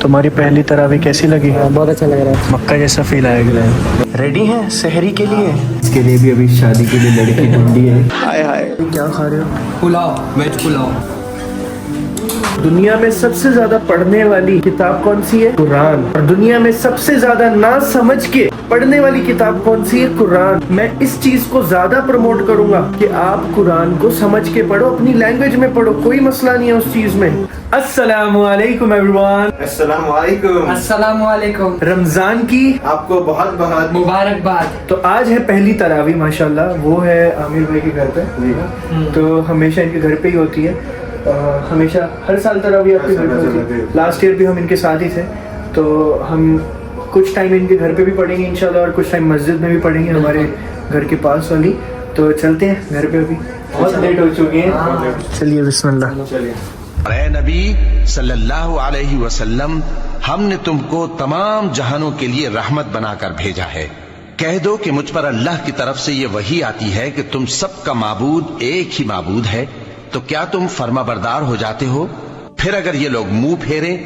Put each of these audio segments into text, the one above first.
تمہاری پہلی تراویح کیسی لگی؟ بہت اچھا لگ رہا ہے. مکہ جیسا فیل آیا گیا ہے. ریڈی ہیں سحری کے لیے؟ اس کے لیے بھی ابھی شادی کے لیے لڑکی ڈھونڈی ہے. ہائے ہائے کیا کھا رہے ہو؟ پلاؤ, ویج پلاؤ. دنیا میں سب سے زیادہ پڑھنے والی کتاب کون سی ہے؟ قرآن. اور دنیا میں سب سے زیادہ نہ سمجھ کے پڑھنے والی کتاب کون سی ہے؟ قرآن. میں اس چیز کو زیادہ پروموٹ کروں گا کہ آپ قرآن کو سمجھ کے پڑھو, اپنی لینگویج میں پڑھو, کوئی مسئلہ نہیں ہے اس چیز میں. السلام علیکم ایوریوان. السلام علیکم. السلام علیکم. رمضان کی آپ کو بہت بہت مبارکباد. تو آج ہے پہلی تراویح ماشاءاللہ, وہ ہے عامر بھائی کے گھر پہ. تو ہمیشہ ان کے گھر پہ ہی ہوتی ہے, ہمیشہ ہر سال تراویح آپ کے گھر پہ ہوتی ہے. لاسٹ ایئر بھی ہم ان کے ساتھ ہی تھے, تو ہم کچھ ٹائم ان کے گھر پہ بھی پڑھیں گے انشاءاللہ, اور کچھ ٹائم مسجد میں بھی پڑھیں گے ہمارے گھر کے پاس والی. تو چلتے ہیں گھر پہ, ابھی بہت لیٹ ہو چکے ہیں. چلیے بسم اللہ. اے نبی صلی اللہ علیہ وسلم, ہم نے تم کو تمام جہانوں کے لیے رحمت بنا کر بھیجا ہے. کہہ دو کہ مجھ پر اللہ کی طرف سے یہ وحی آتی ہے کہ تم سب کا معبود ایک ہی معبود ہے, تو کیا تم فرما بردار ہو جاتے ہو؟ پھر اگر یہ لوگ منہ پھیریں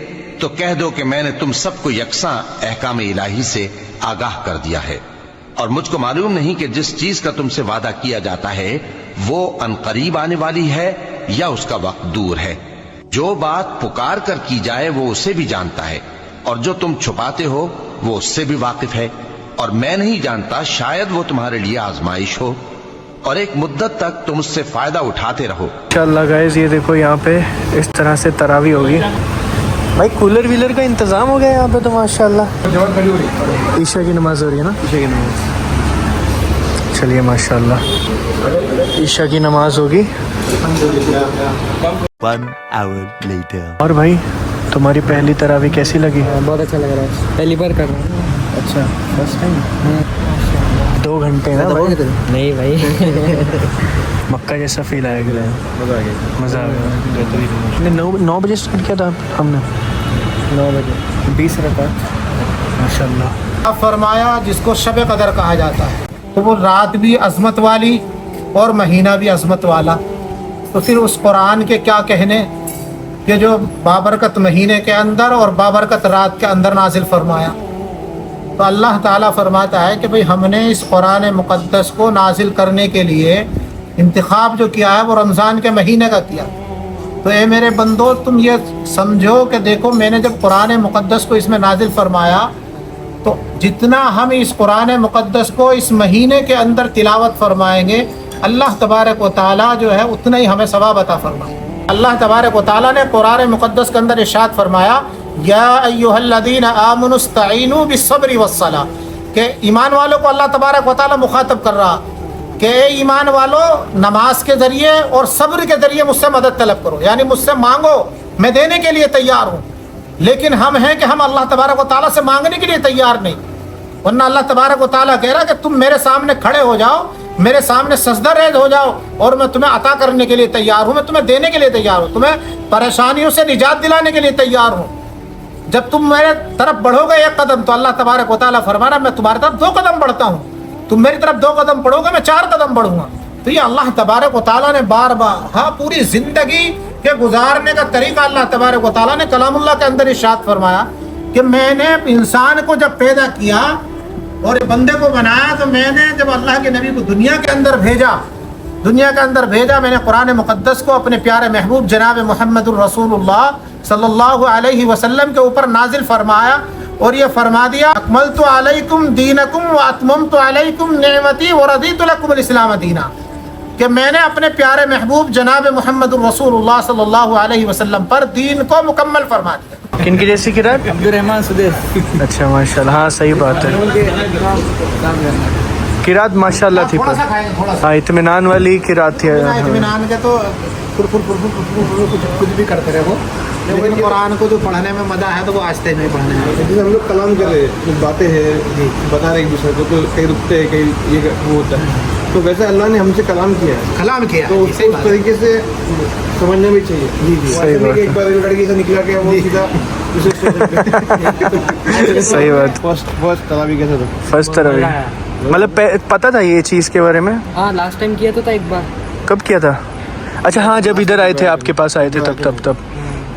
تو کہہ دو کہ میں نے تم سب کو یکساں احکام الہی سے آگاہ کر دیا ہے, اور مجھ کو معلوم نہیں کہ جس چیز کا تم سے وعدہ کیا جاتا ہے وہ عنقریب آنے والی ہے یا اس کا وقت دور ہے. جو بات پکار کر کی جائے وہ اسے بھی جانتا ہے, اور جو تم چھپاتے ہو وہ اس سے بھی واقف ہے, اور میں نہیں جانتا شاید وہ تمہارے لیے آزمائش ہو, اور ایک مدت تک تم اس سے فائدہ اٹھاتے رہو. انشاءاللہ گائز یہ دیکھو یہاں پہ اس طرح سے تراویح ہوگی. بھائی کولر ویلر کا انتظام ہو گیا یہاں پہ تو ماشاءاللہ. عشاء کی نماز ہو رہی ہے نا؟ عشاء کی نماز. چلیے ماشاءاللہ عشاء کی نماز ہوگی. 1 hour later. اور بھائی تمہاری پہلی تراویح کیسی لگی؟ بہت اچھا لگ رہا ہے, پہلی بار کر رہا ہوں. اچھا فرسٹ ٹائم. 2 گھنٹے نا بھائی؟ نہیں بھائی. مکہ جیسا فیل آیا گیا ہے, مزہ آ گیا. 9 بجے اسٹارٹ کیا تھا ہم نے, 9 بجے 20 رکعت ماشاءاللہ. فرمایا جس کو شب قدر کہا جاتا ہے, تو وہ رات بھی عظمت والی اور مہینہ بھی عظمت والا. تو پھر اس قرآن کے کیا کہنے کہ جو بابرکت مہینے کے اندر اور بابرکت رات کے اندر نازل فرمایا. تو اللہ تعالیٰ فرماتا ہے کہ بھئی ہم نے اس قرآن مقدس کو نازل کرنے کے لیے انتخاب جو کیا ہے وہ رمضان کے مہینے کا کیا. تو اے میرے بندو, تم یہ سمجھو کہ دیکھو میں نے جب قرآن مقدس کو اس میں نازل فرمایا تو جتنا ہم اس قرآن مقدس کو اس مہینے کے اندر تلاوت فرمائیں گے اللہ تبارک و تعالیٰ جو ہے اتنا ہی ہمیں ثواب عطا فرمائے. اللہ تبارک و تعالیٰ نے قرآن مقدس کے اندر ارشاد فرمایا یا ایھا الذین آمنوا استعینوا بالصبر والصلاۃ, کہ ایمان والوں کو اللہ تبارک و تعالیٰ مخاطب کر رہا کہ اے ایمان والو نماز کے ذریعے اور صبر کے ذریعے مجھ سے مدد طلب کرو, یعنی مجھ سے مانگو, میں دینے کے لیے تیار ہوں. لیکن ہم ہیں کہ ہم اللہ تبارک و تعالیٰ سے مانگنے کے لیے تیار نہیں, ورنہ اللہ تبارک و تعالیٰ کہہ رہا کہ تم میرے سامنے کھڑے ہو جاؤ, میرے سامنے سجدہ ریز ہو جاؤ, اور میں تمہیں عطا کرنے کے لیے تیار ہوں, میں تمہیں دینے کے لیے تیار ہوں, تمہیں پریشانیوں سے نجات دلانے کے لیے تیار ہوں. جب تم میرے طرف بڑھو گے 1 قدم تو اللہ تبارک و تعالیٰ فرما رہا میں تمہاری طرف 2 قدم بڑھتا ہوں, تم میری طرف 2 قدم بڑھو گے میں 4 قدم بڑھوں گا. تو یہ اللہ تبارک و تعالیٰ نے بار بار پوری زندگی کے گزارنے کا طریقہ اللہ تبارک و تعالیٰ نے کلام اللہ کے اندر ارشاد فرمایا کہ میں نے انسان کو جب پیدا کیا اور بندے کو بنایا تو میں نے جب اللہ کے نبی کو دنیا کے اندر بھیجا میں نے قرآن مقدس کو اپنے پیارے محبوب جناب محمد الرسول اللہ صلی اللہ علیہ وسلم کے اوپر نازل فرمایا, اور یہ فرما دیا اکملت علیکم دینکم واتممت علیکم نعمتی ورضیت لکم الاسلام دینا, کہ میں نے اپنے پیارے محبوب جناب محمد الرسول اللہ صلی اللہ علیہ وسلم پر دین کو مکمل فرما دیا. کن کی جیسی قرات؟ عبد الرحمن سدیس. اچھا ماشاءاللہ, ہاں صحیح بات ہے, قرات ماشاءاللہ تھی, ہاں اطمینان والی قرات تھی. اطمینان کے تو کچھ بھی کرتے رہے وہ, لیکن قرآن کو جو پڑھنے میں مزہ ہے تو وہ آہستہ میں پڑھنے میں. جیسے ہم لوگ کلام کر رہے ہیں, کچھ باتیں ہیں بتا رہے ایک دوسرے کو, تو کہیں رکتے ہیں کہیں یہ وہ ہوتا ہے, تو ویسے اللہ نے ہم سے کلام کیا ہے, کلام کیا تو اس طریقے سے سمجھنا بھی چاہیے. ایسا نہیں کہ ایک بار لڑکی سے نکلا کہ وہ سیدھا صحیح بات. فرسٹ تراویح کیسا تھا؟ فرسٹ تراویح مطلب پتہ تھا یہ چیز کے بارے میں؟ ہاں لاسٹ ٹائم کیا تو تھا ایک بار. کب کیا تھا؟ اچھا ہاں جب ادھر آئے تھے آپ کے پاس آئے تھے تب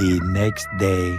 The next day.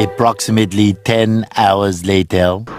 Approximately 10 hours later.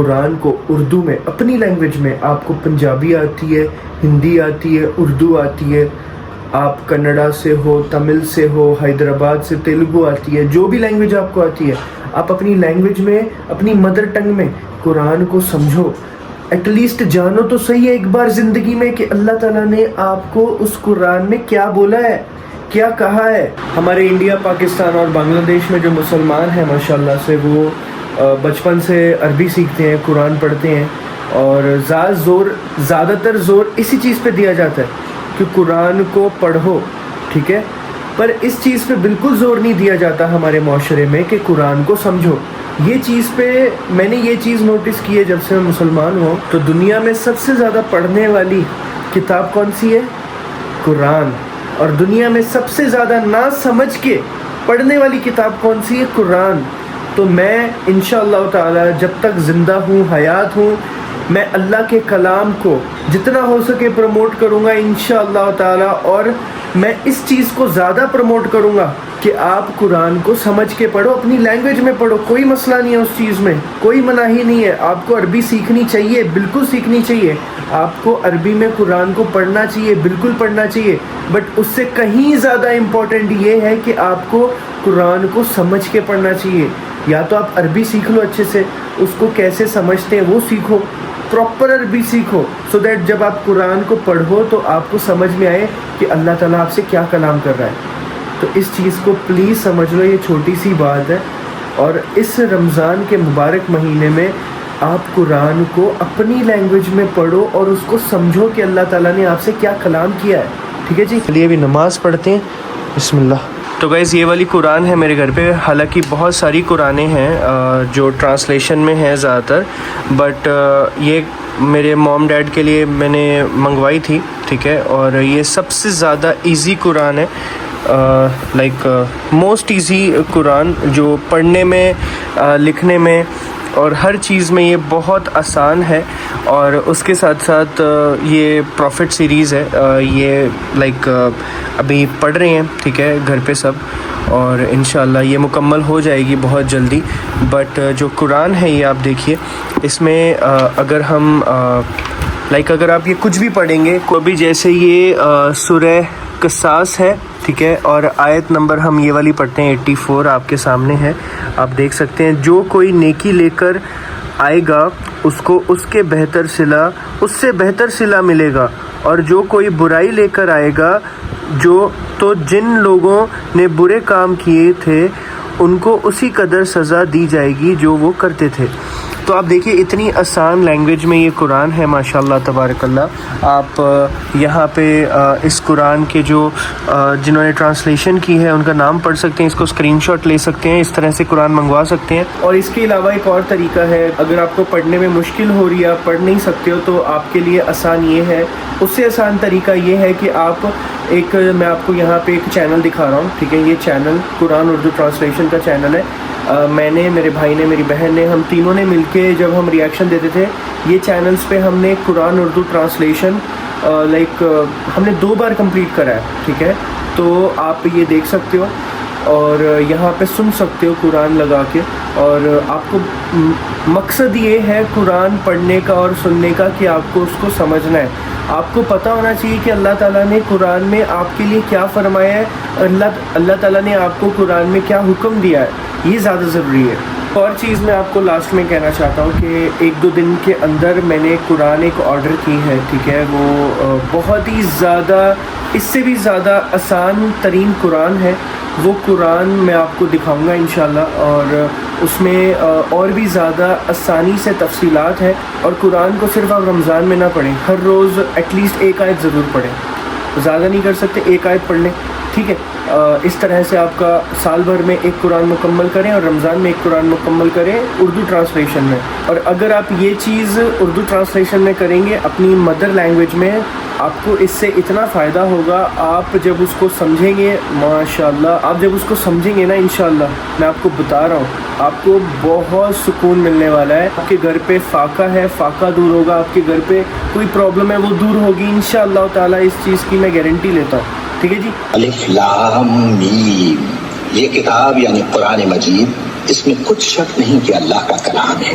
قرآن کو اردو میں اپنی لینگویج میں، آپ کو پنجابی آتی ہے، ہندی آتی ہے، اردو آتی ہے، آپ کنڑا سے ہو، تمل سے ہو، حیدرآباد سے تیلگو آتی ہے، جو بھی لینگویج آپ کو آتی ہے، آپ اپنی لینگویج میں، اپنی مدر ٹنگ میں قرآن کو سمجھو، ایٹ لیسٹ جانو تو صحیح ہے ایک بار زندگی میں کہ اللہ تعالیٰ نے آپ کو اس قرآن میں کیا بولا ہے، کیا کہا ہے۔ ہمارے انڈیا، پاکستان اور بنگلہ دیش میں جو مسلمان ہیں ماشاءاللہ سے، وہ بچپن سے عربی سیکھتے ہیں، قرآن پڑھتے ہیں، اور زیادہ تر زور اسی چیز پہ دیا جاتا ہے کہ قرآن کو پڑھو، ٹھیک ہے، پر اس چیز پہ بالکل زور نہیں دیا جاتا ہمارے معاشرے میں کہ قرآن کو سمجھو۔ یہ چیز پہ میں نے یہ چیز نوٹس کی ہے جب سے میں مسلمان ہوں، تو دنیا میں سب سے زیادہ پڑھنے والی کتاب کون سی ہے؟ قرآن۔ اور دنیا میں سب سے زیادہ نہ سمجھ کے پڑھنے والی کتاب کون سی ہے؟ قرآن۔ تو میں انشاءاللہ تعالی جب تک زندہ ہوں، حیات ہوں، میں اللہ کے کلام کو جتنا ہو سکے پروموٹ کروں گا انشاءاللہ تعالی، اور میں اس چیز کو زیادہ پروموٹ کروں گا کہ آپ قرآن کو سمجھ کے پڑھو، اپنی لینگویج میں پڑھو، کوئی مسئلہ نہیں ہے اس چیز میں، کوئی مناہی نہیں ہے۔ آپ کو عربی سیکھنی چاہیے، بالکل سیکھنی چاہیے، آپ کو عربی میں قرآن کو پڑھنا چاہیے، بالکل پڑھنا چاہیے، بٹ اس سے کہیں زیادہ امپورٹنٹ یہ ہے کہ آپ کو قرآن کو سمجھ کے پڑھنا چاہیے۔ یا تو آپ عربی سیکھ لو اچھے سے، اس کو کیسے سمجھتے ہیں وہ سیکھو، پراپر عربی سیکھو، سو دیٹ جب آپ قرآن کو پڑھو تو آپ کو سمجھ میں آئے کہ اللہ تعالیٰ آپ سے کیا کلام کر رہا ہے۔ تو اس چیز کو پلیز سمجھ لو، یہ چھوٹی سی بات ہے، اور اس رمضان کے مبارک مہینے میں آپ قرآن کو اپنی لینگویج میں پڑھو اور اس کو سمجھو کہ اللہ تعالیٰ نے آپ سے کیا کلام کیا ہے، ٹھیک ہے جی۔ چلیے ابھی نماز پڑھتے ہیں، بسم اللہ۔ تو گائز یہ والی قرآن ہے میرے گھر پہ، حالانکہ بہت ساری قرآنیں ہیں جو ٹرانسلیشن میں ہیں زیادہ تر، بٹ یہ میرے موم ڈیڈ کے لیے میں نے منگوائی تھی، ٹھیک ہے، اور یہ سب سے زیادہ ایزی قرآن ہے، لائک موسٹ ایزی قرآن، جو پڑھنے میں، لکھنے میں اور ہر چیز میں یہ بہت آسان ہے۔ اور اس کے ساتھ ساتھ یہ پروفٹ سیریز ہے، یہ لائک ابھی پڑھ رہے ہیں، ٹھیک ہے، گھر پہ سب، اور انشاءاللہ یہ مکمل ہو جائے گی بہت جلدی۔ بٹ جو قرآن ہے یہ آپ دیکھیے، اس میں اگر ہم لائک اگر آپ یہ کچھ بھی پڑھیں گے، کبھی جیسے یہ سورہ قصاص ہے، ٹھیک ہے، اور آیت نمبر ہم یہ والی پڑھتے ہیں 84، آپ کے سامنے ہے، آپ دیکھ سکتے ہیں، جو کوئی نیکی لے کر آئے گا اس کو اس سے بہتر صلہ ملے گا، اور جو کوئی برائی لے کر آئے گا تو جن لوگوں نے برے کام کیے تھے ان کو اسی قدر سزا دی جائے گی جو وہ کرتے تھے۔ تو آپ دیکھیے اتنی آسان لینگویج میں یہ قرآن ہے ماشاءاللہ تبارک اللہ۔ آپ یہاں پہ اس قرآن کے جو جنہوں نے ٹرانسلیشن کی ہے ان کا نام پڑھ سکتے ہیں، اس کو اسکرین شاٹ لے سکتے ہیں، اس طرح سے قرآن منگوا سکتے ہیں۔ اور اس کے علاوہ ایک اور طریقہ ہے، اگر آپ کو پڑھنے میں مشکل ہو رہی ہے، آپ پڑھ نہیں سکتے ہو، تو آپ کے لیے آسان یہ ہے، اس سے آسان طریقہ یہ ہے کہ میں آپ کو یہاں پہ ایک چینل دکھا رہا ہوں، ٹھیک ہے، یہ چینل قرآن اردو ٹرانسلیشن کا چینل ہے۔ میں نے، میرے بھائی نے، میری بہن نے، ہم تینوں نے مل کے جب ہم ریئیکشن دیتے تھے یہ چینلز پہ، ہم نے قرآن اردو ٹرانسلیشن ہم نے 2 بار کمپلیٹ کرا ہے، ٹھیک ہے، تو آپ یہ دیکھ سکتے ہو اور یہاں پہ سن سکتے ہو قرآن لگا کے۔ اور آپ کو مقصد یہ ہے قرآن پڑھنے کا اور سننے کا کہ آپ کو اس کو سمجھنا ہے، آپ کو پتہ ہونا چاہیے کہ اللہ تعالیٰ نے قرآن میں آپ کے لیے کیا فرمایا ہے، اللہ تعالیٰ نے آپ کو قرآن میں کیا حکم دیا ہے، یہ زیادہ ضروری ہے۔ اور چیز میں آپ کو لاسٹ میں کہنا چاہتا ہوں کہ 1-2 دن کے اندر میں نے قرآن ایک آرڈر کی ہے، ٹھیک ہے، وہ بہت ہی زیادہ، اس سے بھی زیادہ آسان ترین قرآن ہے، وہ قرآن میں آپ کو دکھاؤں گا انشاءاللہ، اور اس میں اور بھی زیادہ آسانی سے تفصیلات ہے۔ اور قرآن کو صرف آپ رمضان میں نہ پڑھیں، ہر روز ایٹ لیسٹ 1 آیت ضرور پڑھیں، زیادہ نہیں کر سکتے 1 آیت پڑھ لیں، ٹھیک ہے، اس طرح سے آپ کا سال بھر میں 1 قرآن مکمل کریں اور رمضان میں 1 قرآن مکمل کریں اردو ٹرانسلیشن میں۔ اور اگر آپ یہ چیز اردو ٹرانسلیشن میں کریں گے اپنی مدر لینگویج میں، آپ کو اس سے اتنا فائدہ ہوگا، آپ جب اس کو سمجھیں گے ماشاءاللہ، آپ جب اس کو سمجھیں گے نا انشاءاللہ، میں آپ کو بتا رہا ہوں آپ کو بہت سکون ملنے والا ہے۔ آپ کے گھر پہ فاقہ ہے، فاقہ دور ہوگا، آپ کے گھر پہ کوئی پرابلم ہے وہ دور ہوگی انشاءاللہ تعالیٰ، اس چیز کی میں گارنٹی لیتا ہوں، ٹھیک ہے جی۔ الف لام میم، یہ کتاب یعنی قرآن مجید، اس میں کچھ شک نہیں کہ اللہ کا کلام ہے۔